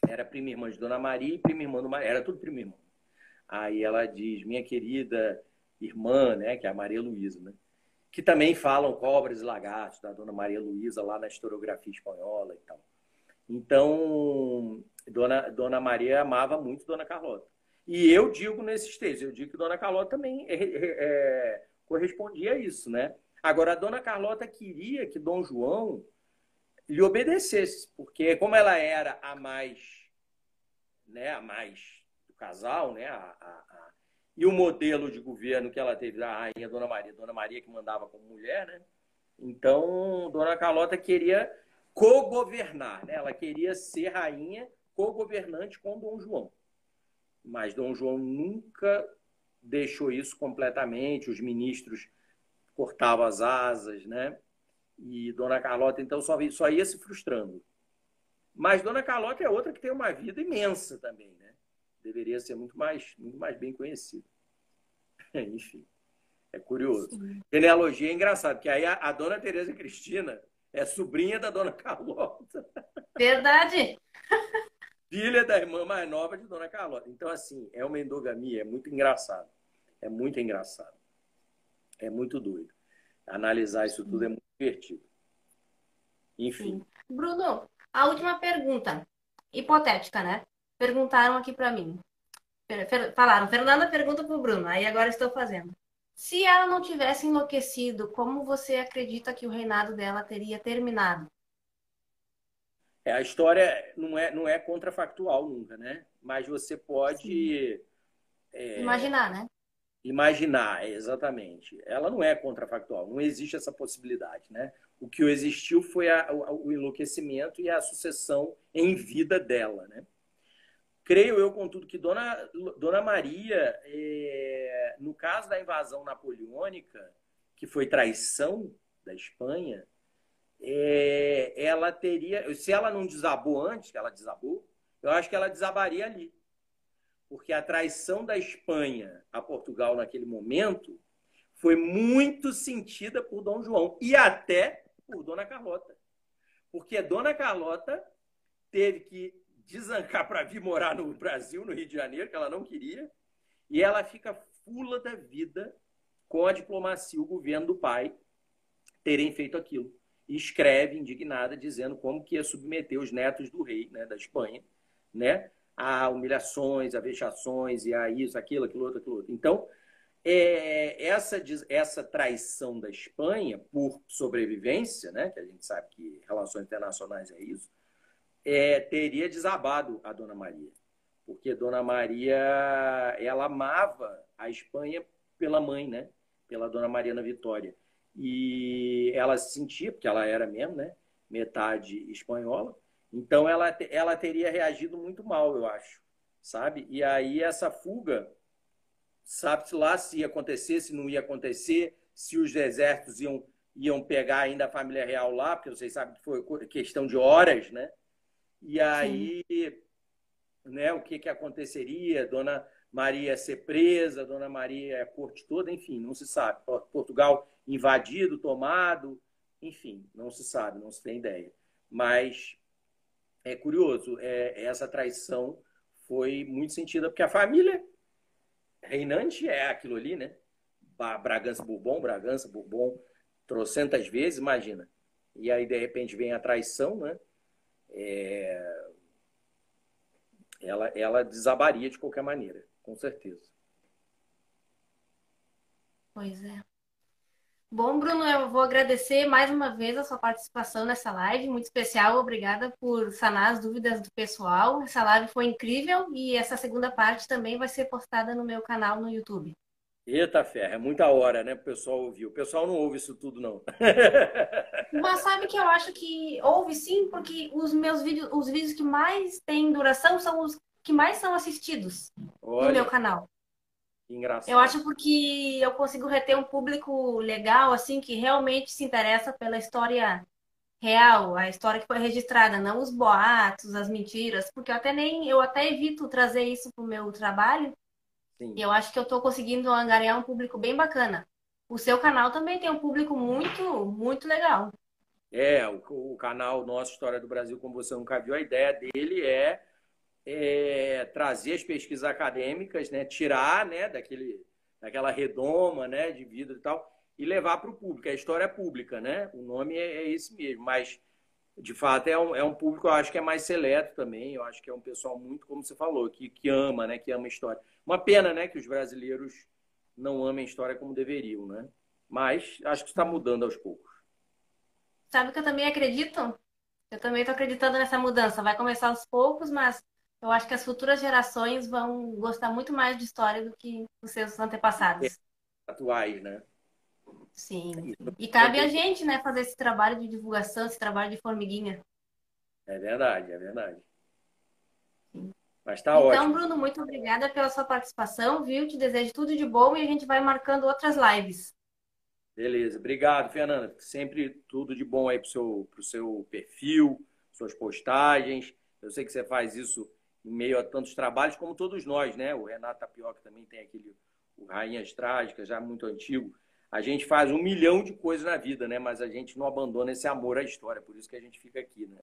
era prima irmã de Dona Maria e prima irmã do Maria, era tudo prima irmã. Aí ela diz, minha querida irmã, né? Que é a Maria Luísa, né? Que também falam cobras e lagartos, da Dona Maria Luísa, lá na historiografia espanhola e tal. Então, Dona Maria amava muito Dona Carlota. E eu digo nesses textos, eu digo que Dona Carlota também correspondia a isso, né? Agora, a Dona Carlota queria que Dom João lhe obedecesse, porque como ela era a mais do casal, né? E o modelo de governo que ela teve da rainha Dona Maria que mandava como mulher, né? Então, Dona Carlota queria co-governar, né? Ela queria ser rainha co-governante com Dom João. Mas Dom João nunca deixou isso completamente, os ministros cortavam as asas, né? E Dona Carlota, então, só ia se frustrando. Mas Dona Carlota é outra que tem uma vida imensa também, né? Deveria ser muito mais bem conhecida. Enfim. É curioso. Sim. Genealogia é engraçado, porque aí a Dona Teresa Cristina é sobrinha da Dona Carlota, Verdade? filha da irmã mais nova de Dona Carlota. Então, assim, é uma endogamia, é muito engraçado. É muito engraçado. É muito doido. Analisar isso tudo é Sim. muito divertido. Enfim. Sim. Bruno, a última pergunta, hipotética, né? Perguntaram aqui para mim. Falaram, Fernanda pergunta pro Bruno, aí agora estou fazendo. Se ela não tivesse enlouquecido, como você acredita que o reinado dela teria terminado? A história não é contrafactual nunca, né? Mas você Sim. pode Imaginar, né? imaginar, exatamente. Ela não é contrafactual, não existe essa possibilidade, né? O que existiu foi o enlouquecimento e a sucessão em vida dela, né? Creio eu, contudo, que Dona Maria, no caso da invasão napoleônica, que foi traição da Espanha, ela teria, se ela não desabou antes, que ela desabou, eu acho que ela desabaria ali. Porque a traição da Espanha a Portugal naquele momento foi muito sentida por Dom João e até por Dona Carlota. Porque Dona Carlota teve que desancar para vir morar no Brasil, no Rio de Janeiro, que ela não queria, e ela fica fula da vida com a diplomacia, o governo do pai terem feito aquilo. E escreve indignada dizendo como que ia submeter os netos do rei, né, da Espanha, né, a humilhações, a vexações, e a isso, aquilo outro. Então, essa traição da Espanha por sobrevivência, né, que a gente sabe que relações internacionais é isso, teria desabado a Dona Maria. Porque Dona Maria, ela amava a Espanha pela mãe, né, pela Dona Mariana Vitória. E ela se sentia, porque ela era mesmo, né, metade espanhola, então ela teria reagido muito mal, eu acho, sabe? E aí essa fuga, sabe-se lá se ia acontecer, se não ia acontecer, se os exércitos iam pegar ainda a família real lá, porque vocês sabem que foi questão de horas, né? E Sim. aí, né, o que aconteceria? Dona Maria ser presa, Dona Maria, a corte toda, enfim, não se sabe. Portugal invadido, tomado, enfim, não se sabe, não se tem ideia. Mas é curioso, essa traição foi muito sentida, porque a família reinante é aquilo ali, né? Bragança, Bourbon, trocentas vezes, imagina. E aí, de repente, vem a traição, né? ela desabaria de qualquer maneira, com certeza. Pois é. Bom, Bruno, eu vou agradecer mais uma vez a sua participação nessa live, muito especial. Obrigada por sanar as dúvidas do pessoal. Essa live foi incrível e essa segunda parte também vai ser postada no meu canal no YouTube. Eita ferro, é muita hora, né, pro pessoal ouvir. O pessoal não ouve isso tudo, não. Mas sabe que eu acho que houve sim, porque os vídeos que mais têm duração são os que mais são assistidos no meu Olha, canal. que Eu engraçado. acho porque eu consigo reter um público legal, assim, que realmente se interessa pela história real, a história que foi registrada, não os boatos, as mentiras, porque eu até evito trazer isso pro meu trabalho, e Sim. eu acho que eu estou conseguindo angariar um público bem bacana. O seu canal também tem um público muito, muito legal. O canal Nossa História do Brasil, como você nunca viu, a ideia dele trazer as pesquisas acadêmicas, né, tirar, né, daquela redoma, né, de vidro e tal, e levar para o público. É a história pública, né? O nome é esse mesmo, mas de fato é um público, eu acho que é mais seleto também. Eu acho que é um pessoal muito, como você falou, que ama, né, que ama história. Uma pena, né, que os brasileiros não amem história como deveriam, né? Mas acho que está mudando aos poucos. Sabe o que eu também acredito? Eu também estou acreditando nessa mudança. Vai começar aos poucos, mas eu acho que as futuras gerações vão gostar muito mais de história do que os seus É, antepassados. atuais, né? Sim, Isso sim. E não cabe a tem. gente, né, fazer esse trabalho de divulgação, esse trabalho de formiguinha. É verdade, é verdade. Mas tá Então, ótimo. Bruno, muito obrigada pela sua participação, viu? Te desejo tudo de bom e a gente vai marcando outras lives. Beleza. Obrigado, Fernanda. Sempre tudo de bom aí pro seu perfil, suas postagens. Eu sei que você faz isso em meio a tantos trabalhos, como todos nós, né? O Renato Tapioca também tem o Rainhas Trágicas, já muito antigo. A gente faz 1 milhão de coisas na vida, né? Mas a gente não abandona esse amor à história. Por isso que a gente fica aqui, né?